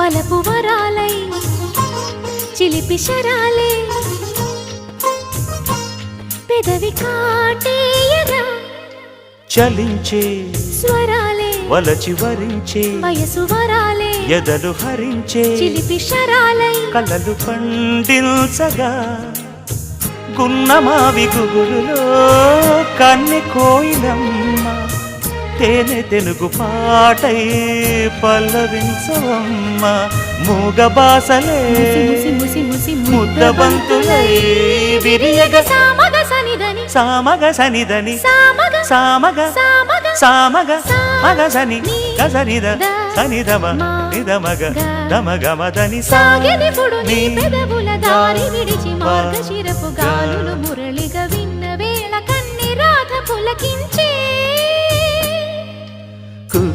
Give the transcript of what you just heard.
వలపు వరాలై చిలిపి శరాలే పెదవి కాటేయగా చలించే స్వరాలే వలచి వరించే వయసు వరాలే ఎదలు హరించే చిలిపి శరాలై కలలు పండించగా గున్నమావి గుగురులో కన్నె కోయిలమ్మ తేనె తెలుగు పాటై పల్లవించవమ్మ మూగ బాసలే ముద్దబంతులై విరియగ సామగ సనిదని సామగ సనిదని సామగ సామగ సామగ సామగ మగ సని గసనిద సనిదమ నిదమగ దమగమదని సాగెనిపుడు నీ పెదవుల దారి విడిచి మార్గశిరపు గాలులు మురళిగా విన్న వేళ కన్ని రాధ పులకించి